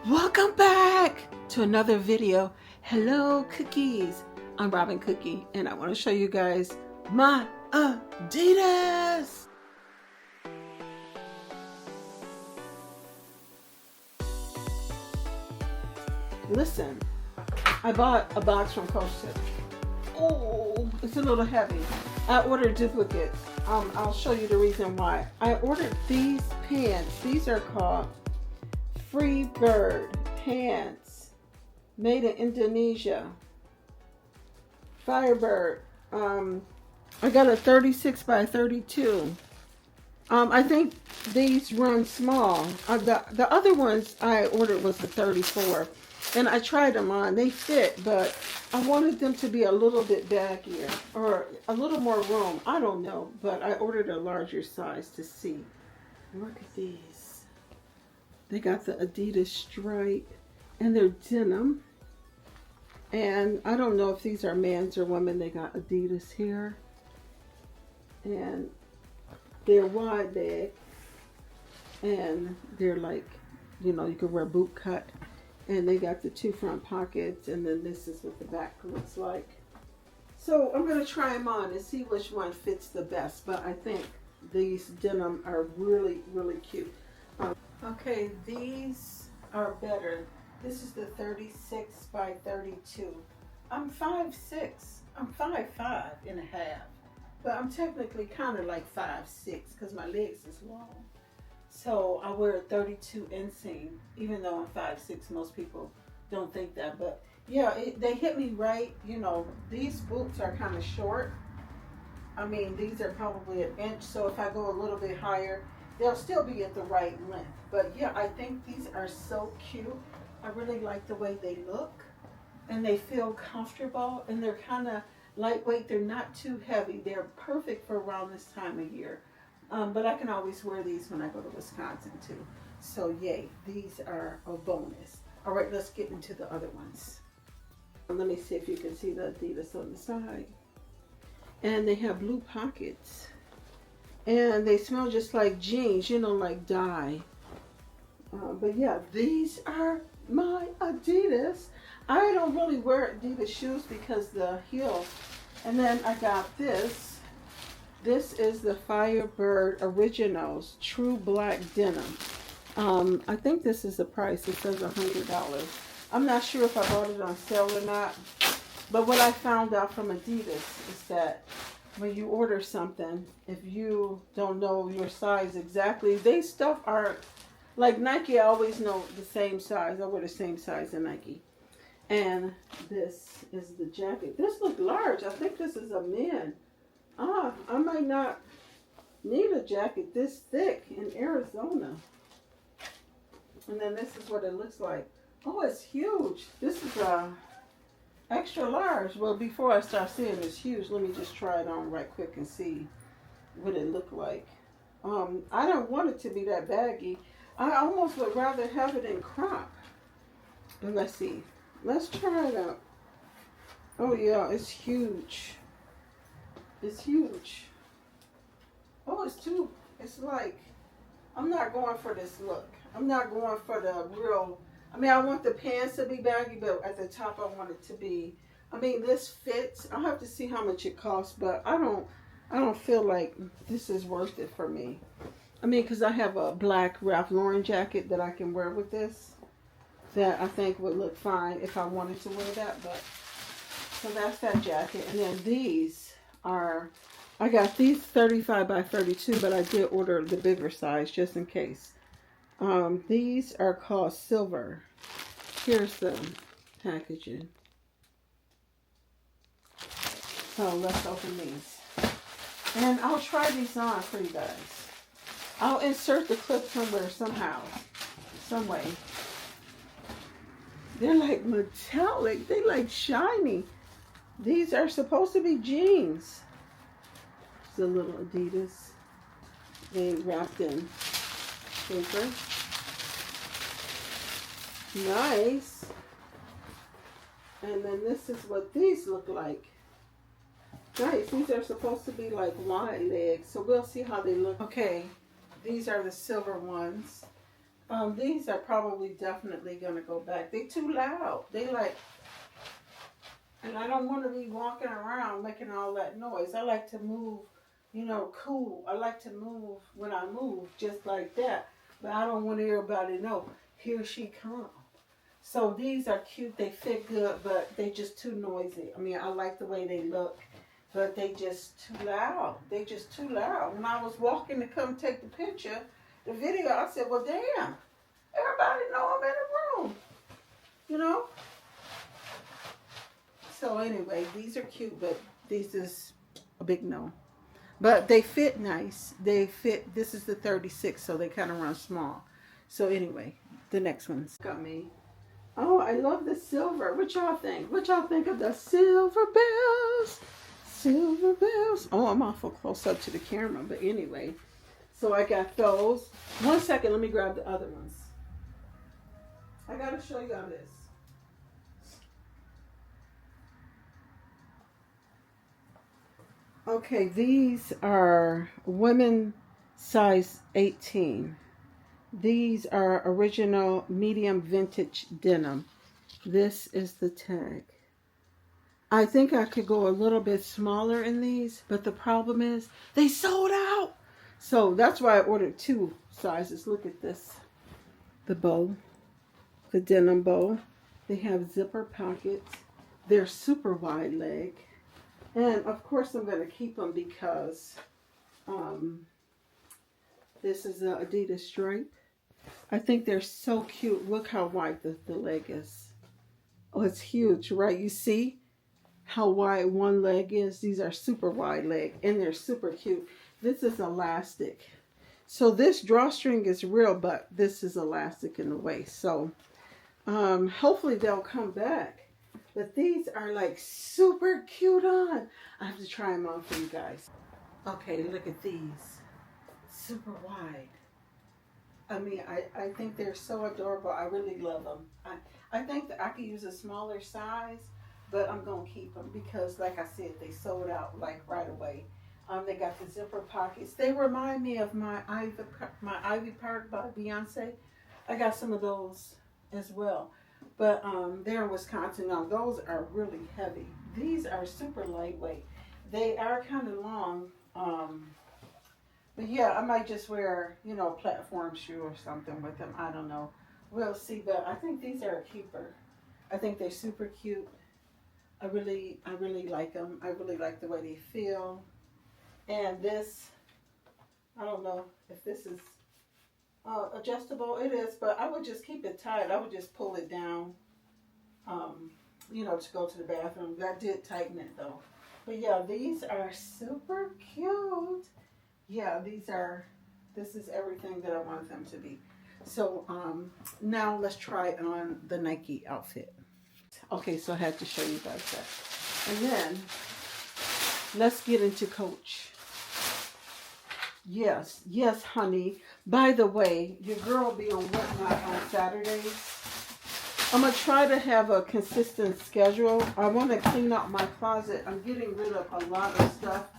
Welcome back to another video. Hello cookies. I'm Robin Cookie and I want to show you guys my Adidas. Listen, I bought a box from Costa. Oh, it's a little heavy. I ordered duplicates. I'll show you the reason why. I ordered these pants. These are called Firebird pants, made in Indonesia. Firebird. I got a 36 by 32. I think these run small. The other ones I ordered was the 34, and I tried them on. They fit, but I wanted them to be a little bit baggier or a little more room. I don't know, but I ordered a larger size to see. Look at these. They got the Adidas stripe, and they're denim. And I don't know if these are men's or women. They got Adidas here. And they're wide leg. And they're like, you know, you can wear boot cut. And they got the two front pockets. And then this is what the back looks like. So I'm going to try them on and see which one fits the best. But I think these denim are really, really cute. Okay, these are better. This is the 36 by 32. I'm 5'6". I'm 5'5" and a half. But I'm technically kind of like 5'6" because my legs is long. So I wear a 32 inseam, even though I'm 5'6". Most people don't think that. But yeah, they hit me right. You know, these boots are kind of short. I mean, these are probably an inch. So if I go a little bit higher, they'll still be at the right length. But yeah, I think these are so cute. I really like the way they look, and they feel comfortable, and they're kind of lightweight. They're not too heavy. They're perfect for around this time of year. But I can always wear these when I go to Wisconsin too. So yay, these are a bonus. All right, let's get into the other ones. Let me see if you can see the Adidas on the side. And they have blue pockets. And they smell just like jeans, you know, like dye. But yeah, these are my Adidas. I don't really wear Adidas shoes because the heel. And then I got this. This is the Firebird Originals True Black Denim. I think this is the price. It says $100. I'm not sure if I bought it on sale or not. But what I found out from Adidas is that when you order something, if you don't know your size exactly, they stuff are like Nike. I always know the same size. I wear the same size in Nike. And this is the jacket. This looks large. I think this is a man. I might not need a jacket this thick in Arizona. And then this is what it looks like. Oh, it's huge. This is extra large. Well, before I start seeing it's huge, let me just try it on right quick and see what it looked like. I don't want it to be that baggy. I almost would rather have it in crop. And let's see. Let's try it out. Oh yeah, it's huge. It's huge. Oh, it's like, I'm not going for this look. I'm not going for the real, I mean, I want the pants to be baggy, but at the top I want it to be, I mean, this fits. I'll have to see how much it costs, but I don't feel like this is worth it for me. I mean, because I have a black Ralph Lauren jacket that I can wear with this that I think would look fine if I wanted to wear that. But so that's that jacket. And then these are, I got these 35 by 32, but I did order the bigger size just in case. These are called silver. Here's the packaging. So let's open these. And I'll try these on for you guys. I'll insert the clip somewhere somehow. Some way. They're like metallic. They like shiny. These are supposed to be jeans. It's a little Adidas. They wrapped in paper. Nice. And then this is what these look like. Nice. These are supposed to be like wide legs. So we'll see how they look. Okay. These are the silver ones. These are probably definitely gonna go back. They too loud. They like, and I don't want to be walking around making all that noise. I like to move, you know, cool. I like to move when I move, just like that. But I don't want everybody to know, here she comes. So these are cute. They fit good, but they just too noisy. I mean, I like the way they look, but they just too loud. They just too loud. When I was walking to come take the picture, the video, I said, well, damn, everybody know I'm in the room, you know? So anyway, these are cute, but these is a big no. But they fit nice. They fit, this is the 36, so they kind of run small. So anyway, the next one's got me. Oh, I love the silver. What y'all think? What y'all think of the silver bells? Silver bells. Oh, I'm awful close up to the camera, but anyway. So I got those. 1 second, let me grab the other ones. I gotta show y'all this. Okay, these are women size 18. These are original medium vintage denim. This is the tag. I think I could go a little bit smaller in these, but the problem is they sold out. So that's why I ordered 2 sizes. Look at this. The bow, the denim bow. They have zipper pockets. They're super wide leg. And of course I'm going to keep them because this is an Adidas stripe. I think they're so cute. Look how wide the leg is. Oh, it's huge, right? You see how wide one leg is? These are super wide leg and they're super cute. This is elastic. So this drawstring is real, but this is elastic in the waist. So hopefully they'll come back. But these are like super cute on. I have to try them on for you guys. Okay, look at these. Super wide. I mean, I think they're so adorable. I really love them. I think that I could use a smaller size, but I'm going to keep them because, like I said, they sold out like right away. They got the zipper pockets. They remind me of my Ivy Park by Beyonce. I got some of those as well. But they're in Wisconsin now. Those are really heavy. These are super lightweight. They are kind of long. But yeah, I might just wear, you know, a platform shoe or something with them. I don't know. We'll see. But I think these are a keeper. I think they're super cute. I really like them. I really like the way they feel. And this, I don't know if this is adjustable. It is, but I would just keep it tight. I would just pull it down, you know, to go to the bathroom. That did tighten it though. But yeah, these are super cute. Yeah, this is everything that I wanted them to be. So now let's try on the Nike outfit. Okay, so I had to show you guys that. And then let's get into Coach. Yes, honey. By the way, your girl will be on Whatnot on Saturdays. I'm going to try to have a consistent schedule. I want to clean out my closet. I'm getting rid of a lot of stuff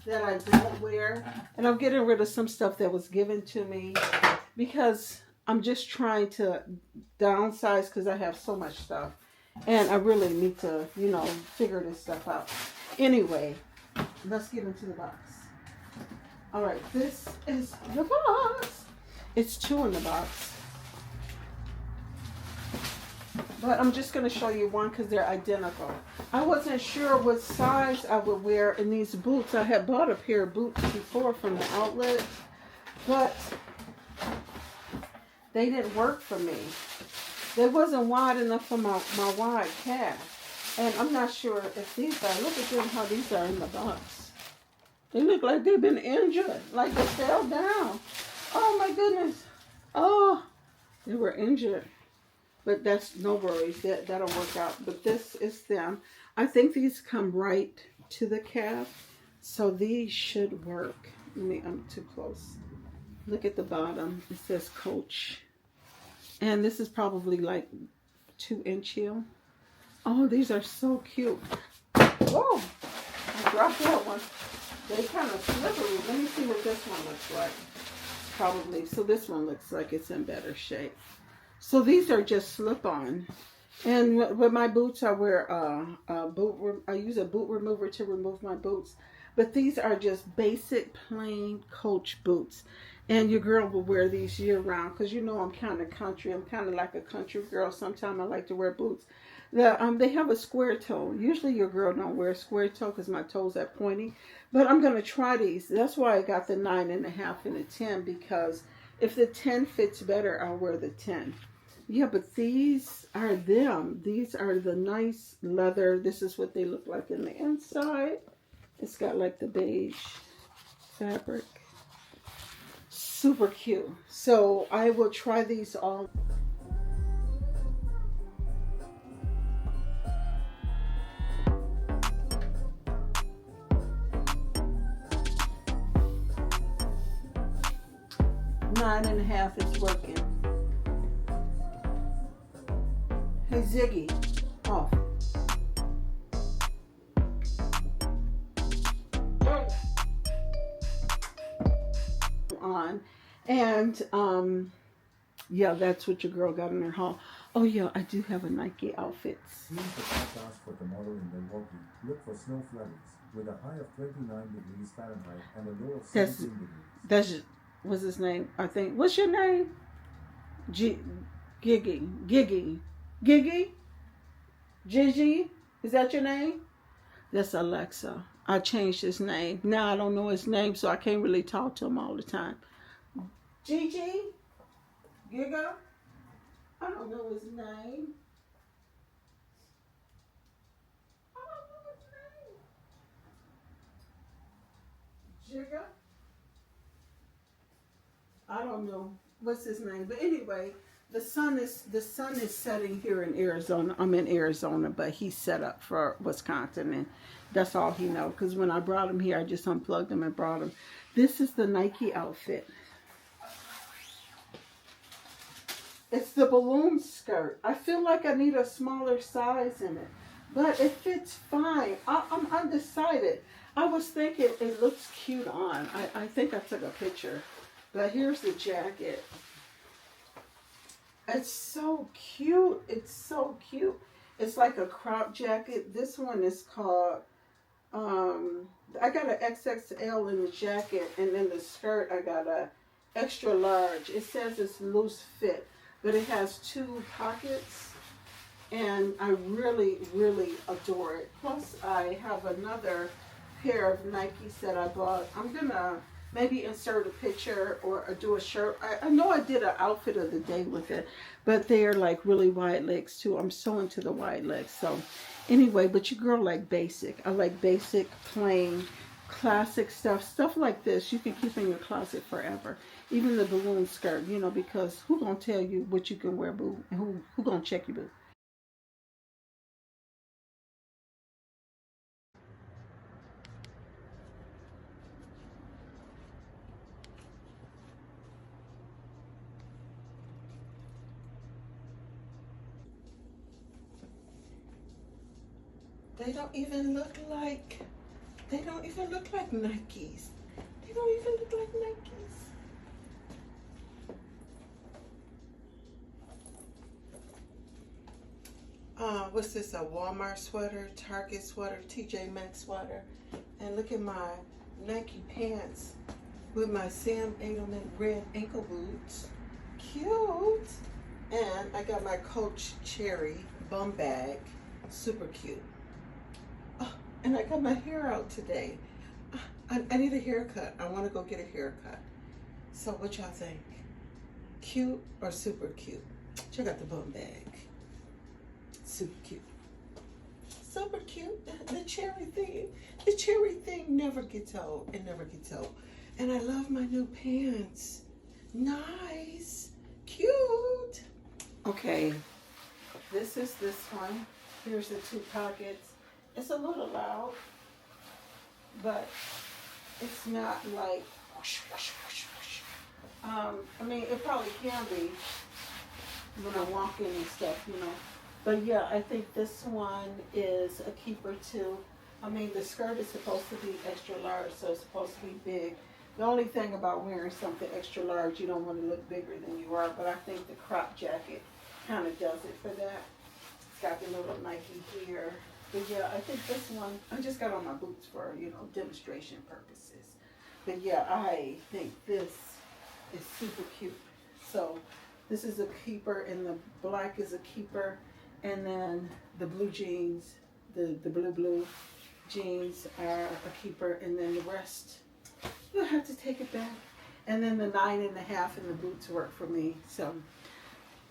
that I don't wear. And I'm getting rid of some stuff that was given to me because I'm just trying to downsize because I have so much stuff. And I really need to, you know, figure this stuff out. Anyway, let's get into the box. All right, this is the box. It's 2 in the box. But I'm just going to show you one because they're identical. I wasn't sure what size I would wear in these boots. I had bought a pair of boots before from the outlet, but they didn't work for me. They wasn't wide enough for my wide calf. And I'm not sure if these are, look at them, how these are in the box. They look like they've been injured, like they fell down. Oh my goodness. Oh, they were injured. But that's no worries, that'll work out. But this is them. I think these come right to the calf, so these should work. I'm too close. Look at the bottom, it says Coach. And this is probably like 2-inch heel. Oh, these are so cute. Whoa, I dropped that one. They kind of slippery. Let me see what this one looks like. probably, so this one looks like it's in better shape. So these are just slip-on. And with my boots, I wear I use a boot remover to remove my boots. But these are just basic plain Coach boots. And your girl will wear these year round because you know I'm kind of country. I'm kind of like a country girl. Sometimes I like to wear boots. They have a square toe. Usually your girl don't wear a square toe because my toes are pointy. But I'm gonna try these. That's why I got the 9.5 and the 10 because if the 10 fits better, I'll wear the 10. Yeah, but these are them. These are the nice leather. This is what they look like in the inside. It's got like the beige fabric. Super cute. So I will try these all. Nine and a half is working. Hey Ziggy, off. On. And yeah, that's what your girl got in her haul. Oh yeah, I do have a Nike outfits. Use the forecast for tomorrow in Milwaukee. Look for snow flurries with a high of 29 degrees Fahrenheit and a low of 17 degrees. That's what's his name? I think. What's your name? Giggy. Gigi. Is that your name? That's Alexa. I changed his name. Now I don't know his name, so I can't really talk to him all the time. Gigi? Giga? I don't know his name. I don't know his name. Jigga? I don't know what's his name. But anyway, the sun is setting here in Arizona. I'm in Arizona, but he's set up for Wisconsin, and that's all he knows. Because when I brought him here, I just unplugged him and brought him. This is the Nike outfit. It's the balloon skirt. I feel like I need a smaller size in it, but it fits fine. I'm undecided. I was thinking it looks cute on. I think I took a picture, but here's the jacket. It's so cute. It's so cute. It's like a crop jacket. This one is called, I got an XXL in the jacket, and then the skirt I got a extra large. It says it's loose fit, but it has 2 pockets, and I really, really adore it. Plus, I have another pair of Nikes that I bought. I'm gonna maybe insert a picture or do a shirt. I know I did an outfit of the day with it, but they're like really wide legs too. I'm so into the wide legs. So anyway, but your girl like basic. I like basic, plain, classic stuff like this you can keep in your closet forever. Even the balloon skirt, you know, because who gonna tell you what you can wear, boo, and who gonna check you, boo? They don't even look like Nikes. They don't even look like Nikes. What's this? A Walmart sweater, Target sweater, TJ Maxx sweater. And look at my Nike pants with my Sam Edelman red ankle boots. Cute. And I got my Coach Cherry bum bag. Super cute. Oh, and I got my hair out today. I need a haircut. I want to go get a haircut. So what y'all think? Cute or super cute? Check out the bum bag. Super cute. Super cute. The cherry thing never gets old. It never gets old. And I love my new pants. Nice. Cute. Okay. This is this one. Here's the 2 pockets. It's a little loud, but it's not like whoosh, whoosh, whoosh, whoosh. I mean, it probably can be when I'm walking and stuff, you know. But yeah, I think this one is a keeper too. I mean, the skirt is supposed to be extra large, so it's supposed to be big. The only thing about wearing something extra large, you don't want to look bigger than you are, but I think the crop jacket kind of does it for that. It's got the little Nike here. But yeah, I think this one, I just got on my boots for, demonstration purposes. But yeah, I think this is super cute. So this is a keeper, and the black is a keeper, and then the blue jeans, the blue jeans are a keeper, and then the rest you'll have to take it back. And then the 9.5 and the boots work for me. So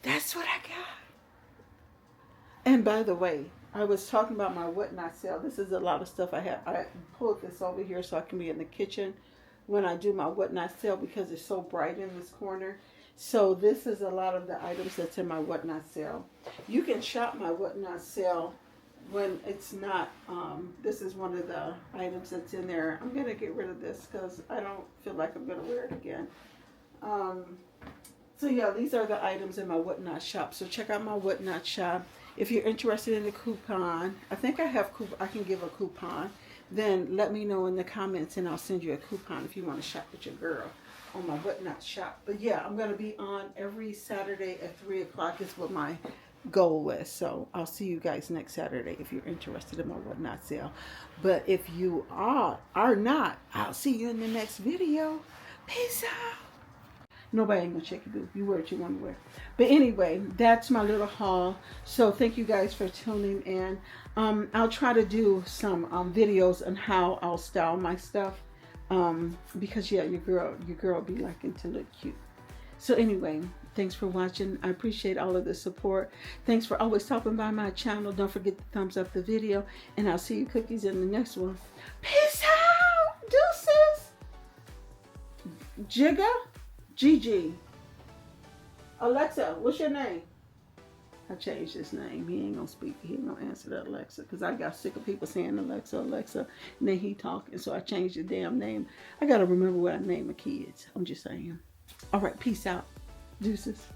that's what I got. And by the way, I was talking about my whatnot sale. This is a lot of stuff I have. I pulled this over here so I can be in the kitchen when I do my whatnot sale because it's so bright in this corner. So this is a lot of the items that's in my whatnot sale. You can shop my whatnot sale when it's not. This is one of the items that's in there. I'm going to get rid of this because I don't feel like I'm going to wear it again. So yeah, these are the items in my whatnot shop. So check out my whatnot shop. If you're interested in a coupon, I think I can give a coupon. Then let me know in the comments and I'll send you a coupon if you want to shop with your girl on my whatnot shop. But yeah, I'm going to be on every Saturday at 3 o'clock is what my goal is. So I'll see you guys next Saturday if you're interested in my whatnot sale. But if you are not, I'll see you in the next video. Peace out. Nobody ain't gonna check your boo. You wear what you want to wear. But anyway, that's my little haul. So thank you guys for tuning in. I'll try to do some videos on how I'll style my stuff. Because yeah, your girl be liking to look cute. So anyway, thanks for watching. I appreciate all of the support. Thanks for always stopping by my channel. Don't forget to thumbs up the video. And I'll see you cookies in the next one. Peace out. Deuces. Jigga. Gigi. Alexa, what's your name? I changed his name. He ain't gonna answer that Alexa because I got sick of people saying Alexa, and then he talking. So I changed the damn name. I gotta remember what I name my kids. I'm just saying. All right, peace out. Deuces.